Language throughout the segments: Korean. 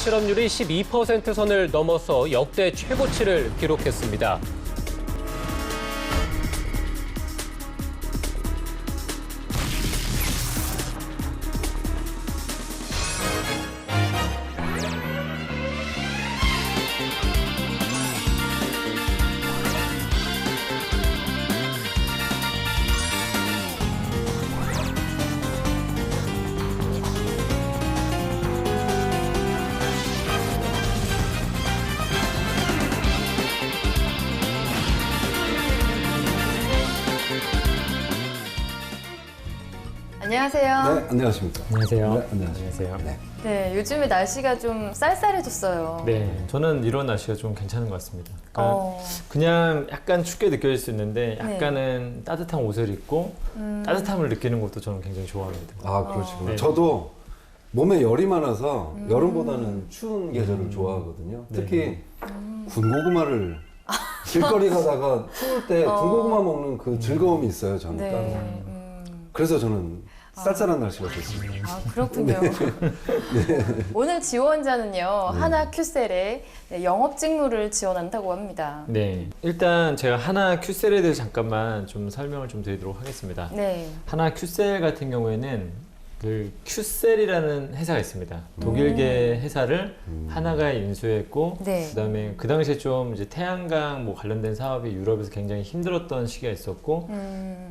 실업률이 12% 선을 넘어서 역대 최고치를 기록했습니다. 안녕하세요. 네, 안녕하십니까. 안녕하세요. 네, 안녕하세요. 안녕하세요. 네. 네, 요즘에 날씨가 좀 쌀쌀해졌어요. 네, 저는 이런 날씨가 좀 괜찮은 것 같습니다. 그러니까 그냥 약간 춥게 느껴질 수 있는데 약간은 따뜻한 옷을 입고 따뜻함을 느끼는 것도 저는 굉장히 좋아합니다. 아, 그러시구나. 네. 저도 몸에 열이 많아서 여름보다는 추운 계절을 좋아하거든요. 특히 군고구마를 길거리 가다가 추울 때 군고구마 먹는 그 즐거움이 있어요, 저는 네. 따로. 그래서 저는 쌀쌀한 날씨가 좋습니다. 아, 그렇군요. 오늘 지원자는요, 하나 큐셀에 영업 직무를 지원한다고 합니다. 네, 일단 제가 하나 큐셀에 대해서 잠깐만 좀 설명을 좀 드리도록 하겠습니다. 네. 하나 큐셀 같은 경우에는 그 큐셀이라는 회사가 있습니다. 독일계 회사를 하나가 인수했고, 네. 그다음에 그 당시에 좀 이제 태양광 뭐 관련된 사업이 유럽에서 굉장히 힘들었던 시기가 있었고,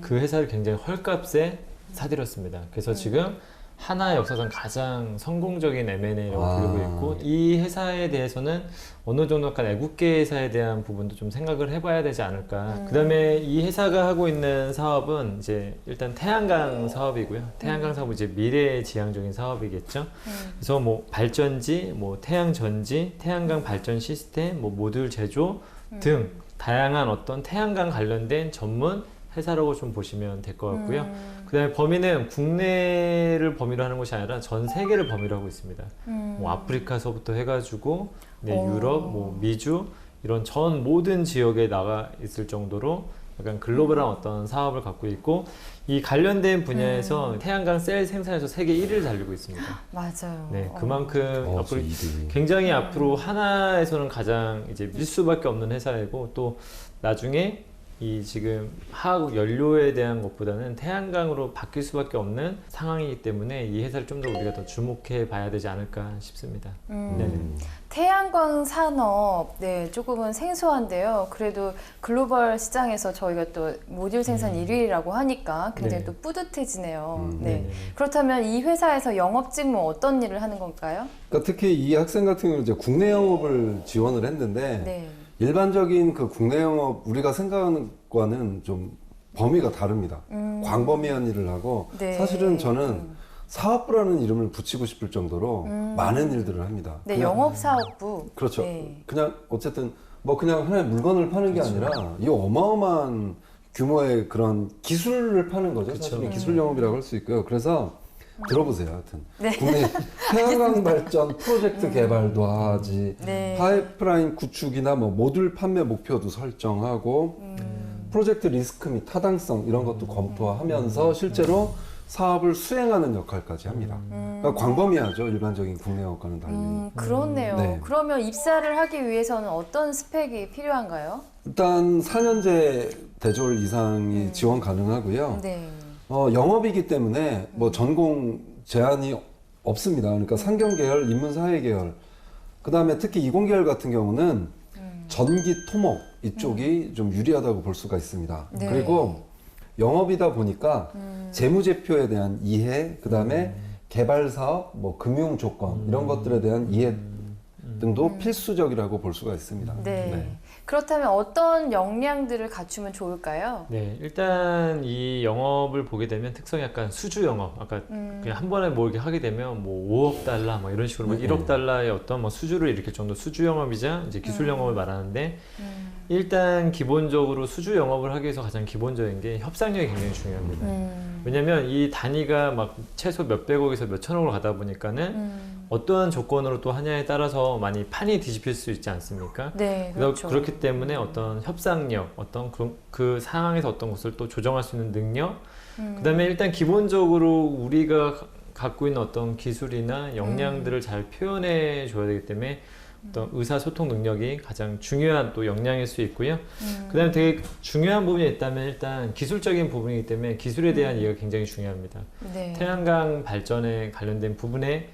그 회사를 굉장히 헐값에 사들였습니다. 그래서 지금 하나 역사상 가장 성공적인 M&A라고 불리고 있고, 이 회사에 대해서는 어느 정도 약간 애국계 회사에 대한 부분도 좀 생각을 해봐야 되지 않을까. 그 다음에 이 회사가 하고 있는 사업은 이제 일단 태양광 사업이고요. 태양광 사업은 이제 미래지향적인 사업이겠죠. 그래서 뭐 발전지, 뭐 태양전지, 태양광 발전 시스템, 뭐 모듈 제조 등 다양한 어떤 태양광 관련된 전문 회사라고 좀 보시면 될 것 같고요. 그 다음에 범위는 국내를 범위로 하는 것이 아니라 전 세계를 범위로 하고 있습니다. 뭐 아프리카서부터 해가지고 유럽, 뭐 미주 이런 전 모든 지역에 나가 있을 정도로 약간 글로벌한 어떤 사업을 갖고 있고, 이 관련된 분야에서 태양광 셀 생산에서 세계 1위를 달리고 있습니다. 맞아요. 네, 그만큼 앞으로 이득이. 굉장히 앞으로 하나에서는 가장 이제 밀 수밖에 없는 회사이고, 또 나중에 이 지금 화학 연료에 대한 것보다는 태양광으로 바뀔 수밖에 없는 상황이기 때문에 이 회사를 좀 더 우리가 더 주목해 봐야 되지 않을까 싶습니다. 네네. 태양광 산업, 네, 조금은 생소한데요. 그래도 글로벌 시장에서 저희가 또 모듈 생산 1위라고 하니까 굉장히 네. 또 뿌듯해지네요. 네. 네네. 그렇다면 이 회사에서 영업 직무 어떤 일을 하는 건가요? 그러니까 특히 이 학생 같은 경우는 이제 국내 영업을 지원을 했는데 네. 일반적인 그 국내 영업 우리가 생각하는 거는 좀 범위가 다릅니다. 광범위한 일을 하고 네. 사실은 저는 사업부라는 이름을 붙이고 싶을 정도로 많은 일들을 합니다. 네, 그냥- 영업사업부. 그렇죠. 네. 그냥 어쨌든 뭐 그냥 하나의 물건을 파는 게 아니라 이 어마어마한 규모의 그런 기술을 파는 거죠. 사실 기술 영업이라고 할 수 있고요. 그래서 들어보세요. 하여튼 국내 태양광 발전 프로젝트 개발도 하지, 네. 파이프라인 구축이나 뭐 모듈 판매 목표도 설정하고 프로젝트 리스크 및 타당성 이런 것도 검토하면서 실제로 사업을 수행하는 역할까지 합니다. 그러니까 광범위하죠. 일반적인 국내 영업과는 달리. 그렇네요. 네. 그러면 입사를 하기 위해서는 어떤 스펙이 필요한가요? 일단 4년제 대졸 이상이 지원 가능하고요. 네. 영업이기 때문에 뭐 전공 제한이 없습니다. 그러니까 상경계열, 인문사회계열, 그 다음에 특히 이공계열 같은 경우는 전기, 토목 이쪽이 좀 유리하다고 볼 수가 있습니다. 네. 그리고 영업이다 보니까 재무제표에 대한 이해, 그 다음에 개발 사업, 뭐 금융 조건 이런 것들에 대한 이해 등도 필수적이라고 볼 수가 있습니다. 네. 그렇다면 어떤 역량들을 갖추면 좋을까요? 네, 일단 이 영업을 보게 되면 특성이 약간 수주 영업. 아까 그냥 한 번에 뭐 이렇게 하게 되면 뭐 5억 달러 뭐 이런 식으로 막 1억 달러의 어떤 뭐 수주를 일으킬 정도 수주 영업이자 이제 기술 영업을 말하는데, 일단 기본적으로 수주 영업을 하기 위해서 가장 기본적인 게 협상력이 굉장히 중요합니다. 왜냐면 이 단위가 막 최소 몇백억에서 몇천억으로 가다 보니까는 어떠한 조건으로 또 하냐에 따라서 많이 판이 뒤집힐 수 있지 않습니까? 네, 그렇죠. 그렇기 때문에 어떤 협상력, 어떤 그 상황에서 어떤 것을 또 조정할 수 있는 능력, 그 다음에 일단 기본적으로 우리가 갖고 있는 어떤 기술이나 역량들을 잘 표현해 줘야 되기 때문에 어떤 의사소통 능력이 가장 중요한 또 역량일 수 있고요. 그다음에 되게 중요한 부분이 있다면 일단 기술적인 부분이기 때문에 기술에 대한 이해가 굉장히 중요합니다. 네. 태양광 발전에 관련된 부분에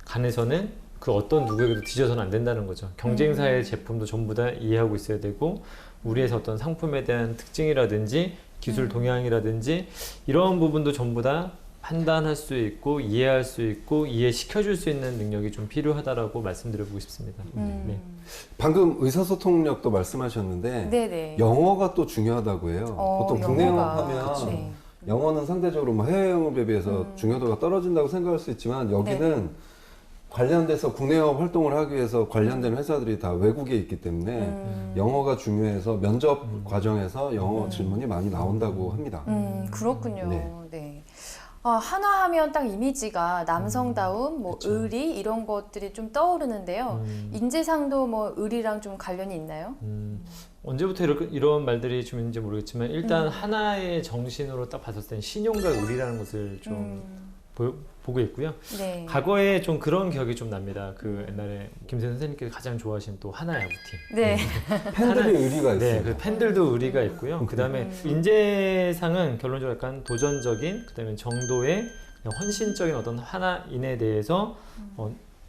관해서는 그 어떤 누구에게도 뒤져서는 안 된다는 거죠. 경쟁사의 제품도 전부 다 이해하고 있어야 되고 우리 회사 어떤 상품에 대한 특징이라든지 기술 동향이라든지 이런 부분도 전부 다 판단할 수 있고 이해할 수 있고 이해시켜줄 수 있는 능력이 좀 필요하다라고 말씀드려보고 싶습니다. 네. 방금 의사소통력도 말씀하셨는데 네네. 영어가 또 중요하다고 해요. 보통 국내 영어가, 영업하면 그쵸. 영어는 상대적으로 뭐 해외 영업에 비해서 중요도가 떨어진다고 생각할 수 있지만 여기는 관련돼서 국내 영업 활동을 하기 위해서 관련된 회사들이 다 외국에 있기 때문에 영어가 중요해서 면접 과정에서 영어 질문이 많이 나온다고 합니다. 그렇군요. 네. 네. 하나 하면 딱 이미지가 남성다움, 뭐 그쵸. 의리 이런 것들이 좀 떠오르는데요. 인재상도 뭐 의리랑 좀 관련이 있나요? 언제부터 이런 말들이 좀 있는지 모르겠지만 일단 하나의 정신으로 딱 봤을 때는 신용과 의리라는 것을 좀 보고 있고요. 네. 과거에 좀 그런 기억이 좀 납니다. 그 옛날에 김세현 선생님께서 가장 좋아하신 또 하나 야구팀. 네. 팬들이 의리가 네, 있어요. 그 팬들도 의리가 있고요. 그 다음에 인재상은 결론적으로 약간 도전적인, 그 다음에 정도의 헌신적인 어떤 하나인에 대해서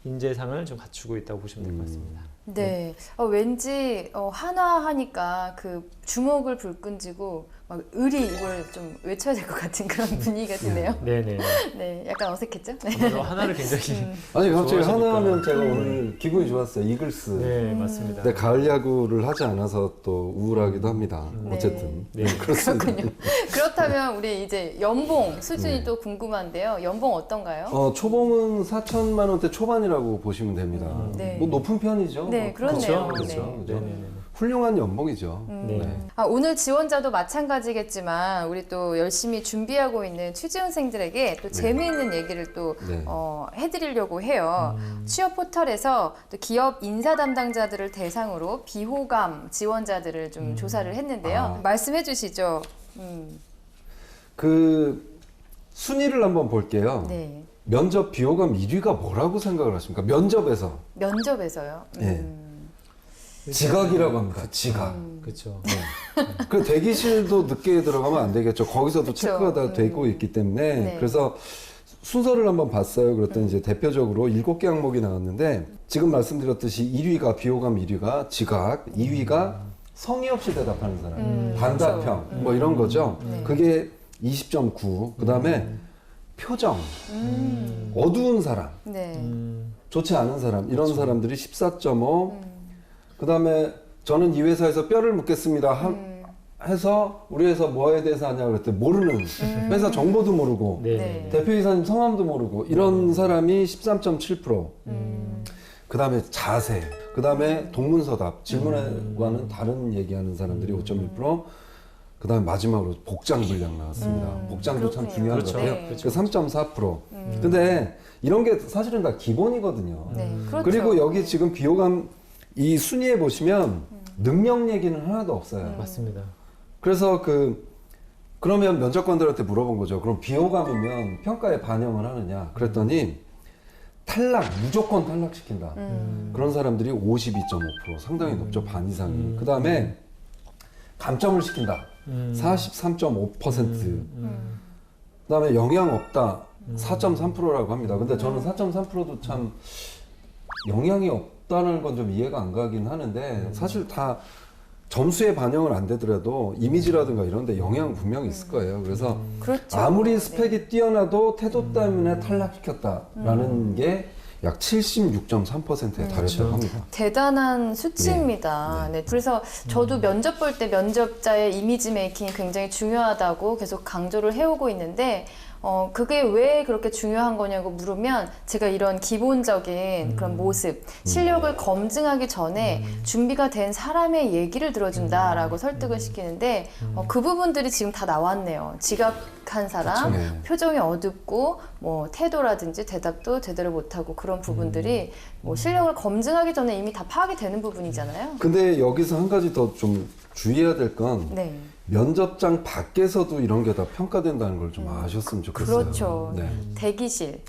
인재상을 좀 갖추고 있다고 보시면 될 것 같습니다. 네. 왠지 하나 하니까 그 주먹을 불끈쥐고 막 의리 이걸 좀 외쳐야 될 것 같은 그런 분위기가 드네요. 네네. 네, 약간 어색했죠? 네. 오늘 하나를 굉장히 아니 갑자기 좋아하시니까. 하나 하면 제가 오늘 기분이 좋았어요. 이글스. 네 맞습니다. 근데 가을 야구를 하지 않아서 또 우울하기도 합니다. 네. 어쨌든 네. 그렇습니다. 그렇군요. 그렇다면 우리 이제 연봉 수준이 또 궁금한데요. 연봉 어떤가요? 초봉은 4천만 원대 초반이라고 보시면 됩니다. 네. 뭐 높은 편이죠. 네, 뭐 그렇네요. 그렇죠. 네. 그렇죠. 그죠? 네네네. 훌륭한 연봉이죠. 네. 네. 오늘 지원자도 마찬가지겠지만 우리 또 열심히 준비하고 있는 취준생들에게 또 재미있는 얘기를 또 네. 해드리려고 해요. 취업 포털에서 또 기업 인사 담당자들을 대상으로 비호감 지원자들을 좀 조사를 했는데요. 말씀해 주시죠. 그 순위를 한번 볼게요. 네. 면접 비호감 1위가 뭐라고 생각을 하십니까? 면접에서 면접에서요. 예. 지각이라고 합니다. 지각. 그렇죠. 그 대기실도 늦게 들어가면 안 되겠죠. 거기서도 그쵸. 체크가 다 되고 있기 때문에 네. 그래서 순서를 한번 봤어요. 그랬더니 이제 대표적으로 7개 항목이 나왔는데 지금 말씀드렸듯이 1위가 비호감 1위가 지각, 2위가 성의 없이 대답하는 사람, 단답형 뭐 이런 거죠. 네. 그게 20.9. 그다음에 표정, 어두운 사람, 네. 좋지 않은 사람 이런 사람들이 14.5. 그다음에 저는 이 회사에서 뼈를 묻겠습니다. 해서 우리 회사 뭐에 대해서 하냐 그랬더니 모르는 회사 정보도 모르고 네. 네. 대표이사님 성함도 모르고 이런 사람이 13.7%. 그다음에 자세, 그다음에 동문서답 질문과는 다른 얘기하는 사람들이 5.1%. 그다음에 마지막으로 복장 분량 나왔습니다. 복장도 참 그렇군요. 중요한 그렇죠. 것 같아요. 네. 그 3.4%. 근데 이런 게 사실은 다 기본이거든요. 네. 그렇죠. 그리고 여기 지금 비호감 이 순위에 보시면 능력 얘기는 하나도 없어요. 맞습니다. 그래서 그러면 면접관들한테 물어본 거죠. 그럼 비호감이면 평가에 반영을 하느냐? 그랬더니 무조건 탈락시킨다. 그런 사람들이 52.5%, 상당히 높죠. 반 이상이. 그 다음에 감점을 시킨다. 43.5%. 그 다음에 영향 없다. 4.3%라고 합니다. 근데 저는 4.3%도 참 영향이 없다는 건 좀 이해가 안 가긴 하는데 사실 다 점수에 반영을 안 되더라도 이미지라든가 이런 데 영향은 분명히 있을 거예요. 그래서 그렇죠. 아무리 스펙이 뛰어나도 태도 때문에 탈락시켰다라는 게 약 76.3%에 달했다고 합니다. 대단한 수치입니다. 네. 그래서 저도 면접 볼 때 면접자의 이미지 메이킹이 굉장히 중요하다고 계속 강조를 해오고 있는데 그게 왜 그렇게 중요한 거냐고 물으면 제가 이런 기본적인 그런 모습, 실력을 검증하기 전에 준비가 된 사람의 얘기를 들어준다라고 설득을 시키는데 그 부분들이 지금 다 나왔네요. 지각한 사람, 그쵸. 표정이 어둡고 뭐 태도라든지 대답도 제대로 못하고 그런 부분들이 뭐 실력을 검증하기 전에 이미 다 파악이 되는 부분이잖아요. 근데 여기서 한 가지 더 좀 주의해야 될 건 네. 면접장 밖에서도 이런 게 다 평가된다는 걸 좀 아셨으면 좋겠어요. 그렇죠. 네.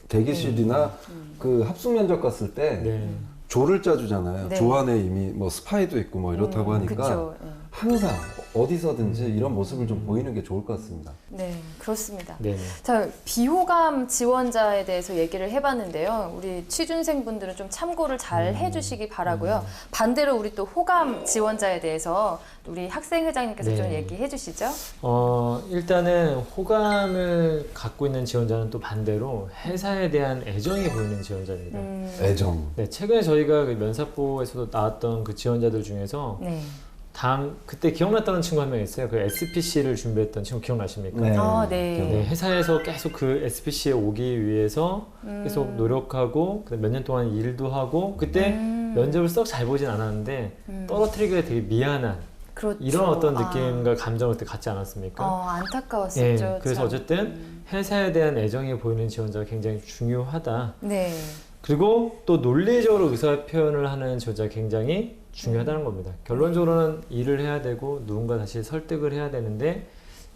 대기실이나 그 합숙 면접 갔을 때 네. 조를 짜주잖아요. 네. 조 안에 이미 뭐 스파이도 있고 뭐 이렇다고 하니까 그쵸. 항상 어디서든지 이런 모습을 좀 보이는 게 좋을 것 같습니다. 네, 그렇습니다. 네. 자, 비호감 지원자에 대해서 얘기를 해봤는데요. 우리 취준생분들은 좀 참고를 잘 해주시기 바라고요. 반대로 우리 또 호감 지원자에 대해서 우리 학생회장님께서 네. 좀 얘기해 주시죠. 일단은 호감을 갖고 있는 지원자는 또 반대로 회사에 대한 애정이 보이는 지원자입니다. 애정. 네, 최근에 저희가 그 면사포에서도 나왔던 그 지원자들 중에서 네. 그때 기억났다는 친구 한 명 있어요. 그 SPC를 준비했던 친구 기억나십니까? 네. 아, 네. 네, 회사에서 계속 그 SPC에 오기 위해서 계속 노력하고 몇 년 동안 일도 하고 그때 면접을 썩 잘 보진 않았는데 떨어뜨리기가 되게 미안한 그렇죠. 이런 어떤 느낌과 감정을 그때 갖지 않았습니까? 안타까웠었죠. 네, 그래서 참. 어쨌든 회사에 대한 애정이 보이는 지원자가 굉장히 중요하다. 네. 그리고 또 논리적으로 의사 표현을 하는 지원자가 굉장히 중요하다는 겁니다. 결론적으로는 일을 해야 되고 누군가 다시 설득을 해야 되는데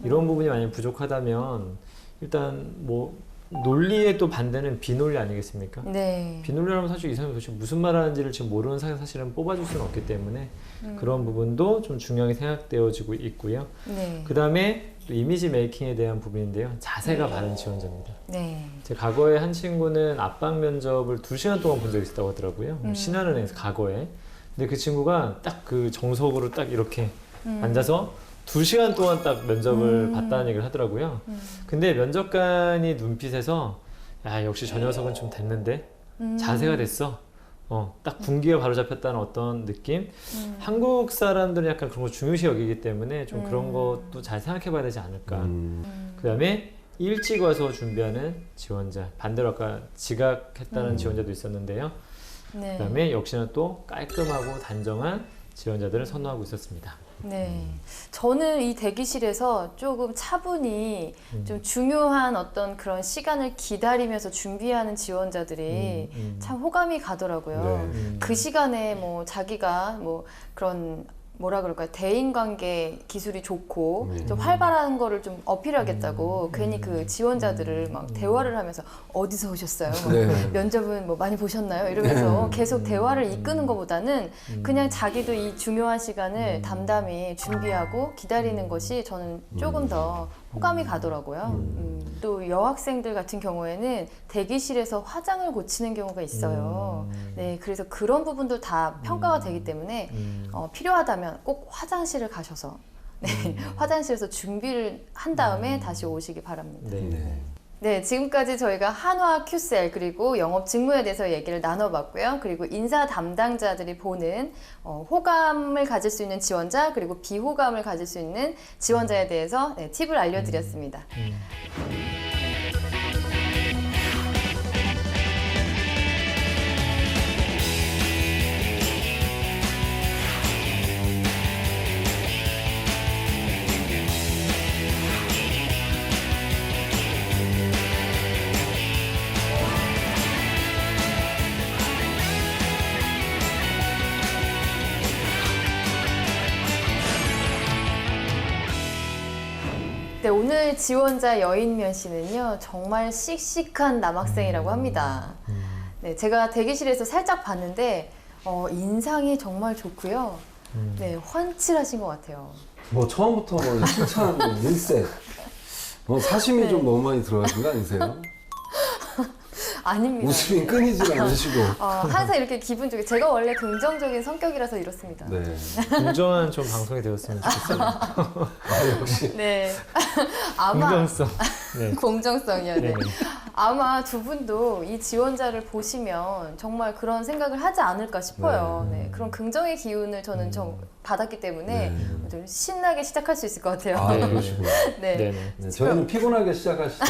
이런 부분이 만약 부족하다면 일단 뭐 논리의 또 반대는 비논리 아니겠습니까? 네. 비논리라면 사실 이 사람이 도대체 무슨 말 하는지를 지금 모르는 상황에서 사실은 뽑아줄 수는 없기 때문에 그런 부분도 좀 중요하게 생각되어지고 있고요. 네. 그 다음에 또 이미지 메이킹에 대한 부분인데요. 자세가 바른 지원자입니다. 네. 제 과거에 한 친구는 압박 면접을 2시간 동안 본 적이 있었다고 하더라고요. 신한은행에서 과거에. 근데 그 친구가 딱 그 정석으로 딱 이렇게 앉아서 2시간 동안 딱 면접을 봤다는 얘기를 하더라고요. 근데 면접관이 눈빛에서 야, 역시 저 녀석은 좀 됐는데 자세가 됐어. 딱 분기가 바로 잡혔다는 어떤 느낌. 한국 사람들은 약간 그런 거 중요시 여기기 때문에 좀 그런 것도 잘 생각해 봐야 되지 않을까. 그 다음에 일찍 와서 준비하는 지원자. 반대로 아까 지각했다는 지원자도 있었는데요. 네. 그 다음에 역시나 또 깔끔하고 단정한 지원자들을 선호하고 있었습니다. 네. 저는 이 대기실에서 조금 차분히 좀 중요한 어떤 그런 시간을 기다리면서 준비하는 지원자들이 참 호감이 가더라고요. 네. 그 시간에 뭐 자기가 뭐 그런 뭐라 그럴까요? 대인관계 기술이 좋고 좀 활발한 거를 좀 어필하겠다고 괜히 그 지원자들을 막 대화를 하면서 어디서 오셨어요? 네. 면접은 뭐 많이 보셨나요? 이러면서 계속 대화를 이끄는 것보다는 그냥 자기도 이 중요한 시간을 담담히 준비하고 기다리는 것이 저는 조금 더 호감이 가더라고요. 또 여학생들 같은 경우에는 대기실에서 화장을 고치는 경우가 있어요. 네, 그래서 그런 부분도 다 평가가 되기 때문에 필요하다면 꼭 화장실을 가셔서 네, 화장실에서 준비를 한 다음에 다시 오시기 바랍니다. 네. 네. 네, 지금까지 저희가 한화 큐셀 그리고 영업 직무에 대해서 얘기를 나눠봤고요. 그리고 인사 담당자들이 보는 호감을 가질 수 있는 지원자 그리고 비호감을 가질 수 있는 지원자에 대해서 네, 팁을 알려드렸습니다. 네, 오늘 지원자 여인면 씨는요 정말 씩씩한 남학생이라고 합니다. 네, 제가 대기실에서 살짝 봤는데 인상이 정말 좋고요. 네, 훤칠하신 것 같아요. 뭐 처음부터 뭐 칭찬 일세. 사심이 네. 좀 너무 많이 들어가신 거 아니세요? 아닙니다. 웃음이 끊이질 않으시고. 항상 이렇게 기분 좋게 제가 원래 긍정적인 성격이라서 이렇습니다. 네. 공정한 좀 방송이 되었으면 좋겠어요. 역시. 네. 아마 공정성. 네. 공정성이요. 네. 네. 아마 두 분도 이 지원자를 보시면 정말 그런 생각을 하지 않을까 싶어요. 네. 그런 긍정의 기운을 저는 좀 받았기 때문에 네. 좀 신나게 시작할 수 있을 것 같아요. 아, 네. 그러시구나. 네. 네네. 네, 저희는 피곤하게 시작하시죠.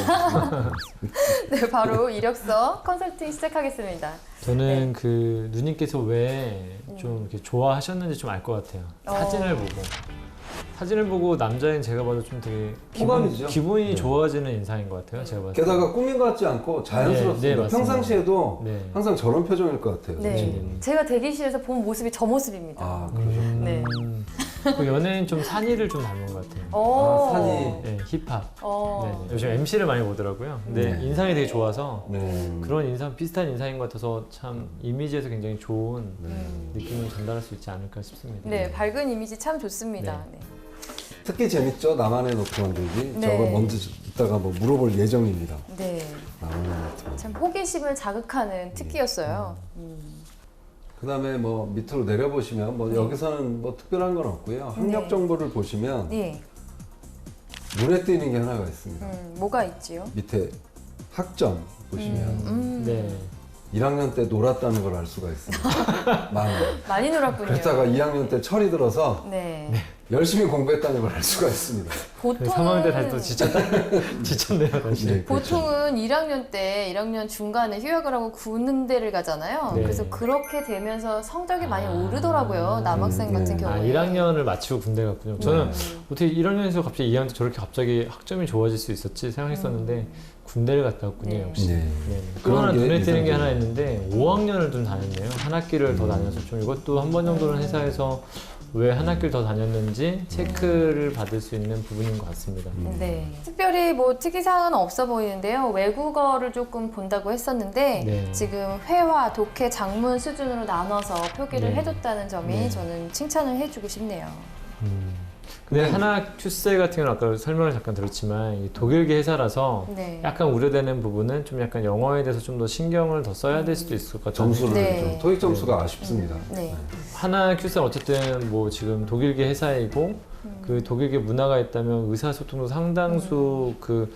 네, 바로 이력서 컨설팅 시작하겠습니다. 저는 그 누님께서 왜 좀 이렇게 좋아하셨는지 좀 알 것 같아요. 사진을 보고 남자인 제가 봐도 좀 되게 호감이죠. 기분이 네. 좋아지는 인상인 것 같아요. 제가 봤을 때. 게다가 꾸민 것 같지 않고 자연스럽습니다. 네, 네, 맞습니다. 평상시에도 네. 항상 저런 표정일 것 같아요. 네. 사실. 제가 대기실에서 본 모습이 저 모습입니다. 아, 그러죠. 네. 그 연예인 좀 산이를 좀 닮은 것 같아요. 오. 산이. 네, 힙합. 어. 네, 요즘 MC를 많이 보더라고요. 근데 네. 인상이 되게 좋아서 네. 그런 인상 비슷한 인상인 것 같아서 참 이미지에서 굉장히 좋은 네. 느낌을 전달할 수 있지 않을까 싶습니다. 네, 밝은 이미지 참 좋습니다. 네. 특히 재밌죠? 나만의 노트 만들기. 네. 저거 먼저 이따가 뭐 물어볼 예정입니다. 네. 나만의 노트. 참 호기심을 자극하는 특기였어요. 그다음에 뭐 밑으로 내려보시면 뭐 여기서는 뭐 특별한 건 없고요. 학력 네. 정보를 보시면 네. 눈에 띄는 게 하나가 있습니다. 뭐가 있지요? 밑에 학점 보시면 네. 1학년 때 놀았다는 걸 알 수가 있습니다. 많이 놀았군요. 그랬다가 2학년 때 철이 들어서 네. 열심히 공부했다는 걸 알 수가 있습니다. 보통은 3학년 때 다시 또 지쳤네요, 다시. 네, 그렇죠. 보통은 1학년 때 1학년 중간에 휴학을 하고 군대를 가잖아요. 네. 그래서 그렇게 되면서 성적이 많이 오르더라고요. 남학생 네. 같은 아, 경우에. 1학년을 마치고 군대 갔군요. 저는 어떻게 1학년에서 갑자기 2학년 때 저렇게 갑자기 학점이 좋아질 수 있었지 생각했었는데 군대를 갔다 왔군요, 네. 역시. 네. 또 그런 하나 게 눈에 띄는 게 인상적이에요. 하나 있는데 5학년을 좀 다녔네요. 한 학기를 더 다녀서 좀 이것도 한 번 정도는 회사에서 왜 한 학기를 더 다녔는지 체크를 받을 수 있는 부분인 것 같습니다. 네. 특별히 뭐 특이사항은 없어 보이는데요. 외국어를 조금 본다고 했었는데 네. 지금 회화, 독해, 작문 수준으로 나눠서 표기를 네. 해줬다는 점이 네. 저는 칭찬을 해주고 싶네요. 근데 하나 큐세 같은 경우는 아까 설명을 잠깐 들었지만 이 독일계 회사라서 네. 약간 우려되는 부분은 좀 약간 영어에 대해서 좀 더 신경을 더 써야 될 수도 있을 것 같아요. 점수를 네. 좀 토익 점수가 아쉽습니다. 네. 하나 큐세는 어쨌든 뭐 지금 독일계 회사이고 그 독일계 문화가 있다면 의사소통도 상당수 그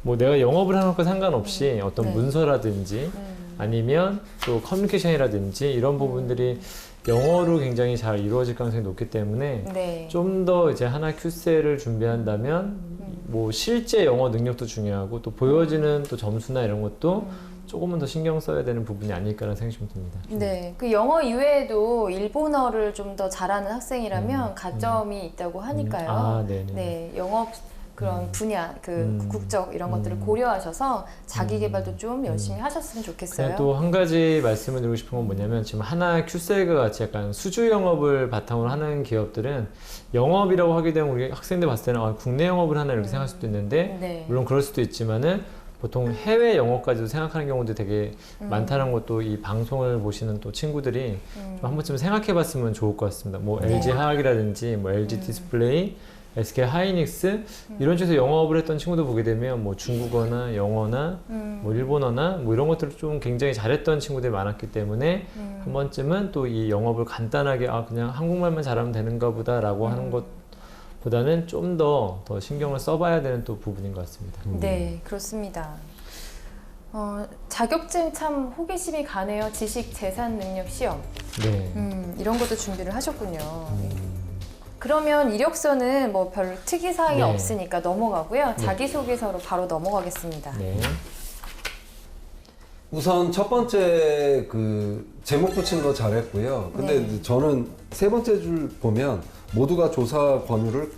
뭐 내가 영업을 하는 것과 상관없이 어떤 네. 문서라든지 아니면 또 커뮤니케이션이라든지 이런 부분들이 영어로 굉장히 잘 이루어질 가능성이 높기 때문에 네. 좀 더 이제 하나 큐세를 준비한다면 뭐 실제 영어 능력도 중요하고 또 보여지는 또 점수나 이런 것도 조금은 더 신경 써야 되는 부분이 아닐까라는 생각이 좀 듭니다. 네, 그 영어 이외에도 일본어를 좀 더 잘하는 학생이라면 가점이 있다고 하니까요. 아, 네네. 네, 영업 그런 분야, 그 국적 이런 것들을 고려하셔서 자기 개발도 좀 열심히 하셨으면 좋겠어요. 그냥 또 한 가지 말씀을 드리고 싶은 건 뭐냐면 지금 하나 큐셀과 같이 약간 수주 영업을 바탕으로 하는 기업들은 영업이라고 하게 되면 우리 학생들 봤을 때는 아, 국내 영업을 하나 이렇게 생각할 수도 있는데 네. 물론 그럴 수도 있지만은 보통 해외 영어까지도 생각하는 경우도 되게 많다는 것도 이 방송을 보시는 또 친구들이 좀 한 번쯤 생각해 봤으면 좋을 것 같습니다. 뭐 네. LG 화학이라든지 뭐 LG 디스플레이, SK 하이닉스 이런 쪽에서 영업을 했던 친구들 보게 되면 뭐 중국어나 영어나 뭐 일본어나 뭐 이런 것들을 좀 굉장히 잘했던 친구들이 많았기 때문에 한 번쯤은 또 이 영업을 간단하게 아 그냥 한국말만 잘하면 되는가 보다라고 하는 것보다는 좀 더 신경을 써봐야 되는 또 부분인 것 같습니다. 네, 그렇습니다. 자격증 참 호기심이 가네요. 지식 재산 능력 시험. 네. 이런 것도 준비를 하셨군요. 그러면 이력서는 뭐 별 특이사항이 네. 없으니까 넘어가고요. 자기소개서로 바로 넘어가겠습니다. 네. 우선 첫 번째 그 제목 붙이는 거 잘했고요. 근데 네. 이제 저는 세 번째 줄 보면 모두가 조사 권유를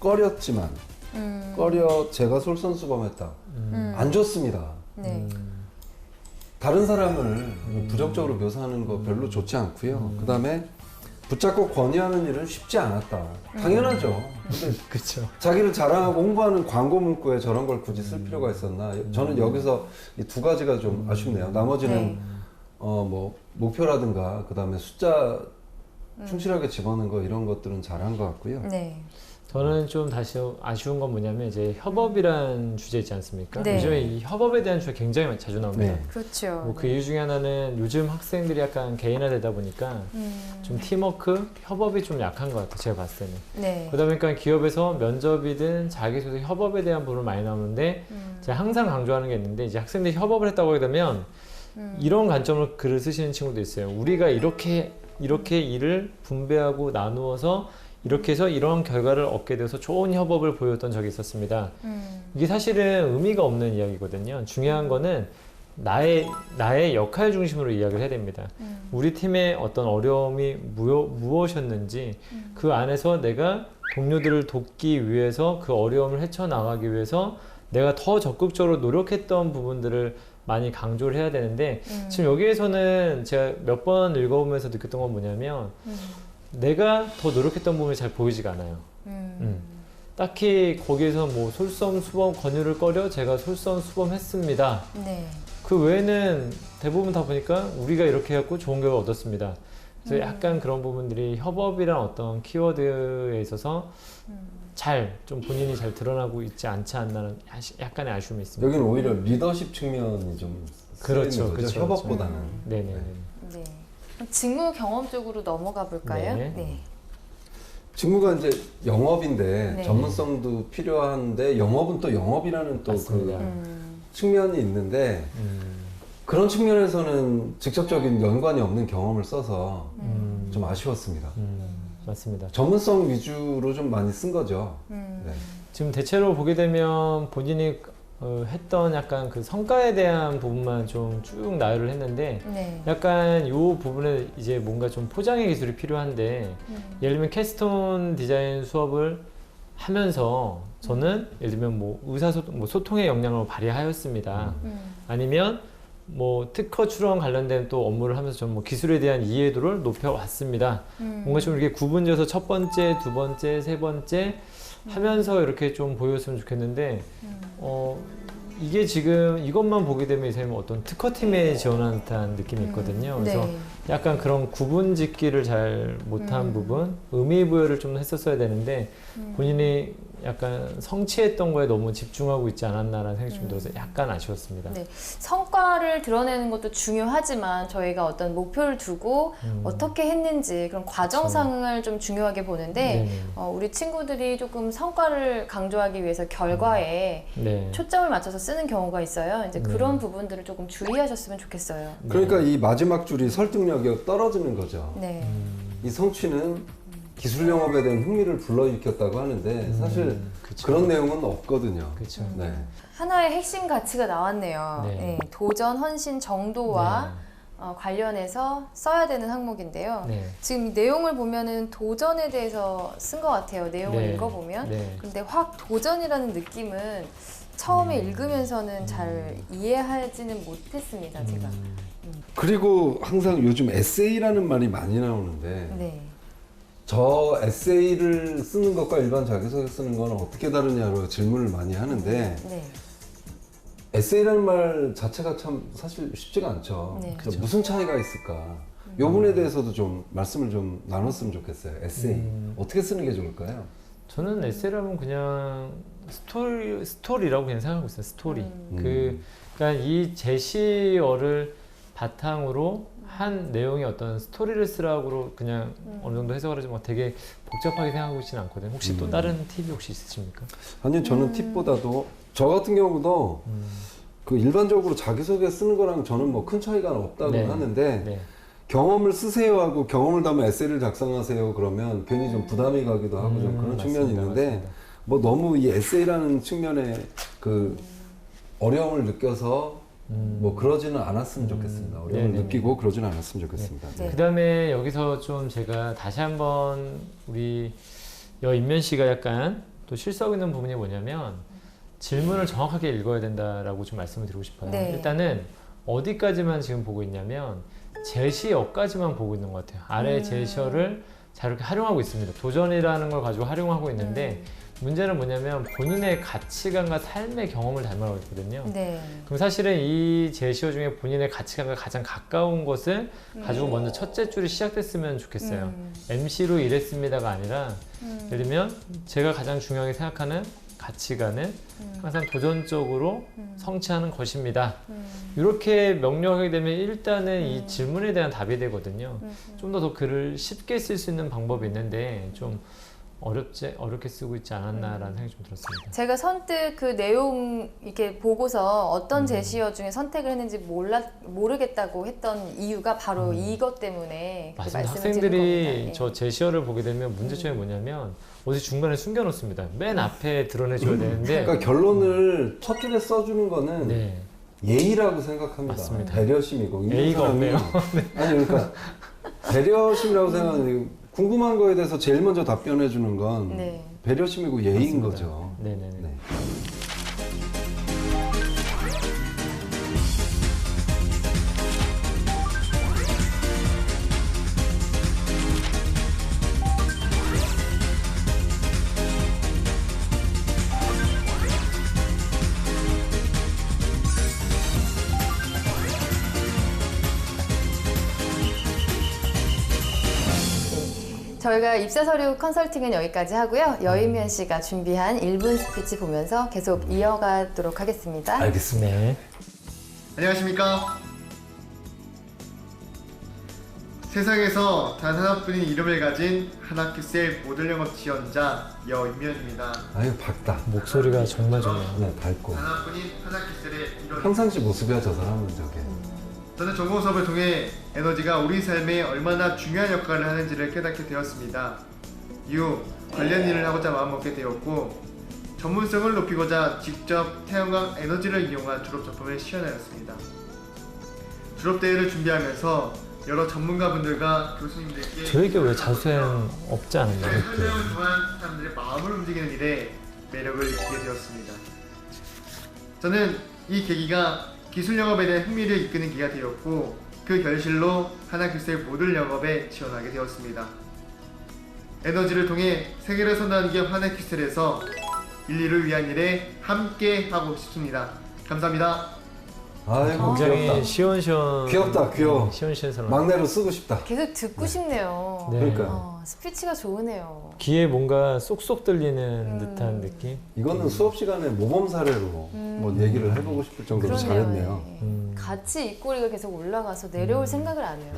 꺼렸지만 꺼려 제가 솔선수범했다. 안 좋습니다. 네. 다른 사람을 부정적으로 묘사하는 거 별로 좋지 않고요. 그다음에 붙잡고 권유하는 일은 쉽지 않았다. 당연하죠. 근데 그렇죠. 자기를 자랑하고 홍보하는 광고 문구에 저런 걸 굳이 쓸 필요가 있었나? 저는 여기서 이 두 가지가 좀 아쉽네요. 나머지는 네. 뭐 목표라든가 그다음에 숫자 충실하게 집어넣는 거 이런 것들은 잘한 것 같고요. 네. 저는 좀 다시 아쉬운 건 뭐냐면 이제 협업이란 주제 있지 않습니까? 네. 요즘에 이 협업에 대한 주제가 굉장히 자주 나옵니다. 네. 그렇죠. 뭐 그 이유 중에 하나는 요즘 학생들이 약간 개인화되다 보니까 좀 팀워크, 협업이 좀 약한 것 같아요. 제가 봤을 때는. 네. 그러다 보니까 기업에서 면접이든 자기소개 협업에 대한 부분을 많이 나오는데 제가 항상 강조하는 게 있는데 이제 학생들이 협업을 했다고 하게 되면 이런 관점으로 글을 쓰시는 친구도 있어요. 우리가 이렇게 일을 분배하고 나누어서 이렇게 해서 이런 결과를 얻게 돼서 좋은 협업을 보였던 적이 있었습니다. 이게 사실은 의미가 없는 이야기거든요. 중요한 거는 나의 역할 중심으로 이야기를 해야 됩니다. 우리 팀의 어떤 어려움이 무엇이었는지 그 안에서 내가 동료들을 돕기 위해서 그 어려움을 헤쳐나가기 위해서 내가 더 적극적으로 노력했던 부분들을 많이 강조를 해야 되는데 지금 여기에서는 제가 몇 번 읽어보면서 느꼈던 건 뭐냐면 내가 더 노력했던 부분이 잘 보이지가 않아요. 딱히 거기에서 뭐 솔선수범 권유를 꺼려 제가 솔선수범했습니다. 네. 그 외에는 대부분 다 보니까 우리가 이렇게 해갖고 좋은 결과 얻었습니다. 그래서 약간 그런 부분들이 협업이란 어떤 키워드에 있어서 잘 좀 본인이 잘 드러나고 있지 않지 않나는 약간의 아쉬움이 있습니다. 여기는 오히려 리더십 측면이 좀 그렇죠, 쓰이는 거죠. 그렇죠, 협업보다는. 네네. 네. 직무 경험 쪽으로 넘어가 볼까요? 네. 직무가 이제 영업인데 네. 전문성도 필요한데 영업은 또 영업이라는 또 맞습니다. 그 측면이 있는데 그런 측면에서는 직접적인 연관이 없는 경험을 써서 좀 아쉬웠습니다. 맞습니다. 전문성 위주로 좀 많이 쓴 거죠. 네. 지금 대체로 보게 되면 본인이 했던 약간 그 성과에 대한 부분만 좀 쭉 나열을 했는데 네. 약간 요 부분에 이제 뭔가 좀 포장의 기술이 필요한데 예를 들면 캐스톤 디자인 수업을 하면서 저는 예를 들면 뭐 의사소통, 뭐 소통의 역량을 발휘하였습니다. 아니면 뭐 특허 출원 관련된 또 업무를 하면서 저는 뭐 기술에 대한 이해도를 높여왔습니다. 뭔가 좀 이렇게 구분져서 첫 번째, 두 번째, 세 번째 하면서 이렇게 좀 보였으면 좋겠는데 이게 지금 이것만 보게 되면 이제 어떤 특허팀에 지원한 듯한 느낌이 있거든요. 그래서 네. 약간 그런 구분 짓기를 잘 못한 부분, 의미 부여를 좀 했었어야 되는데 본인이 약간 성취했던 거에 너무 집중하고 있지 않았나라는 생각이 좀 들어서 약간 아쉬웠습니다. 네. 성과를 드러내는 것도 중요하지만 저희가 어떤 목표를 두고 어떻게 했는지 그런 과정상을 좀 중요하게 보는데 네네. 우리 친구들이 조금 성과를 강조하기 위해서 결과에 네. 초점을 맞춰서 쓰는 경우가 있어요. 이제 네. 그런 부분들을 조금 주의하셨으면 좋겠어요. 그러니까 이 마지막 줄이 설득력이 떨어지는 거죠. 네. 이 성취는 기술 영업에 대한 흥미를 불러일으켰다고 하는데 사실 그쵸. 그런 내용은 없거든요. 그렇죠. 네. 하나의 핵심 가치가 나왔네요. 네. 네. 도전, 헌신, 정도와 관련해서 써야 되는 항목인데요. 네. 지금 이 내용을 보면은 도전에 대해서 쓴 것 같아요. 내용을 네. 읽어보면. 네. 근데 확 도전이라는 느낌은 처음에 읽으면서는 잘 이해하지는 못했습니다. 제가. 그리고 항상 요즘 에세이라는 말이 많이 나오는데 네. 저 에세이를 쓰는 것과 일반 자기소개 쓰는 건 어떻게 다르냐로 질문을 많이 하는데 네. 에세이라는 말 자체가 참 사실 쉽지가 않죠. 네. 그래서 무슨 차이가 있을까? 요 부분에 대해서도 좀 말씀을 좀 나눴으면 좋겠어요. 에세이 어떻게 쓰는 게 좋을까요? 저는 에세이라면 그냥 스토리라고 그냥 생각하고 있어요. 스토리. 그러니까 이 제시어를 바탕으로 한 내용의 어떤 스토리를 쓰라고 그냥 어느 정도 해석을 하지만 되게 복잡하게 생각하고 있지는 않거든요. 혹시 또 다른 팁이 혹시 있으십니까? 아니요, 저는 팁보다도 저 같은 경우도 그 일반적으로 자기소개 쓰는 거랑 저는 뭐 큰 차이가 없다고 네. 하는데 네. 경험을 쓰세요 하고 경험을 담아 에세이를 작성하세요 그러면 괜히 좀 부담이 가기도 하고 좀 그런 측면이 맞습니다, 있는데 맞습니다. 뭐 너무 이 에세이라는 측면에 그 어려움을 느껴서 뭐 그러지는 않았으면 좋겠습니다. 어려움을 네네네. 느끼고 그러지는 않았으면 좋겠습니다. 네. 그 다음에 여기서 좀 제가 다시 한번 우리 여인면 씨가 약간 또 실수하고 있는 부분이 뭐냐면 질문을 정확하게 읽어야 된다라고 좀 말씀을 드리고 싶어요. 네. 일단은 어디까지만 지금 보고 있냐면 제시어까지만 보고 있는 것 같아요. 아래 제시어를 잘 이렇게 활용하고 있습니다. 도전이라는 걸 가지고 활용하고 있는데 문제는 뭐냐면 본인의 가치관과 삶의 경험을 닮아가고 있거든요. 네. 그럼 사실은 이 제시어 중에 본인의 가치관과 가장 가까운 것을 가지고 먼저 첫째 줄이 시작됐으면 좋겠어요. MC로 일했습니다가 아니라 예를 들면 제가 가장 중요하게 생각하는 가치관은 항상 도전적으로 성취하는 것입니다. 이렇게 명료하게 되면 일단은 이 질문에 대한 답이 되거든요. 좀 더 글을 쉽게 쓸 수 있는 방법이 있는데 좀 어렵게 쓰고 있지 않았나라는 생각이 좀 들었습니다. 제가 선뜻 그 내용 이렇게 보고서 어떤 제시어 중에 선택을 했는지 모르겠다고 했던 이유가 바로 이것 때문에 그 맞습니다. 말씀을 드린 학생들이 겁니다. 예. 저 제시어를 보게 되면 문제점이 뭐냐면 어디 중간에 숨겨놓습니다. 맨 앞에 드러내줘야 되는데 그러니까 결론을 첫 줄에 써주는 거는 네. 예의라고 생각합니다. 맞습니다. 배려심이고 있는 예의가 사람이- 없네요. 아니 그러니까 배려심이라고 생각하는 궁금한 거에 대해서 제일 먼저 답변해 주는 건 네. 배려심이고 예의인 맞습니다. 거죠. 네네네. 네. 저희가 입사 서류 컨설팅은 여기까지 하고요. 여인면 씨가 준비한 1분 스피치 보면서 계속 이어가도록 하겠습니다. 알겠습니다. 네. 안녕하십니까? 세상에서 단 하나뿐인 이름을 가진 하나큐셀 모델 영업 지원자 여인면입니다. 아유 밝다. 목소리가 정말 좋네요. 네 밝고. 하나뿐인 하나큐셀의 이런 평상시 모습이야 저 사람은 저게. 저는 전공 수업을 통해 에너지가 우리 삶에 얼마나 중요한 역할을 하는지를 깨닫게 되었습니다. 이후 관련 일을 하고자 마음먹게 되었고 전문성을 높이고자 직접 태양광 에너지를 이용한 졸업 작품을 시연하였습니다. 졸업 대회를 준비하면서 여러 전문가분들과 교수님들께 저에게 왜 자수행 없지 않나요? 설명을 통한 사람들의 마음을 움직이는 일에 매력을 느끼게 되었습니다. 저는 이 계기가 기술 영업에 대한 흥미를 이끄는 계기가 되었고 그 결실로 하나큐셀 모듈 영업에 지원하게 되었습니다. 에너지를 통해 세계를 선도하는 기업 하나큐셀에서 인류를 위한 일에 함께 하고 싶습니다. 감사합니다. 아이고 굉장히 귀엽다. 시원시원. 귀엽다, 귀여워. 시원시원스러운. 막내로 쓰고 싶다. 계속 듣고 싶네요. 네. 그러니까 스피치가 좋으네요. 귀에 뭔가 쏙쏙 들리는 듯한 느낌. 이거는 수업 시간에 모범 사례로 뭐 얘기를 해보고 싶을 정도로 그러네요. 잘했네요. 네. 같이 입꼬리가 계속 올라가서 내려올 생각을 안 해요.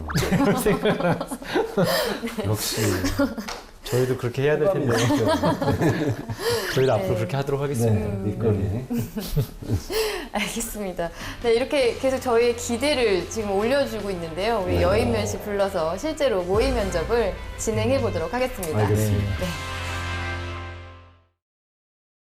역시 저희도 그렇게 해야 될 호감이 텐데요. 있어요. 저희도 앞으로 그렇게 하도록 하겠습니다. 네, 밑거리. 알겠습니다. 네, 이렇게 계속 저희의 기대를 지금 올려주고 있는데요. 우리 네. 여인면 씨 불러서 실제로 모의 면접을 진행해 보도록 하겠습니다. 알겠습니다. 네.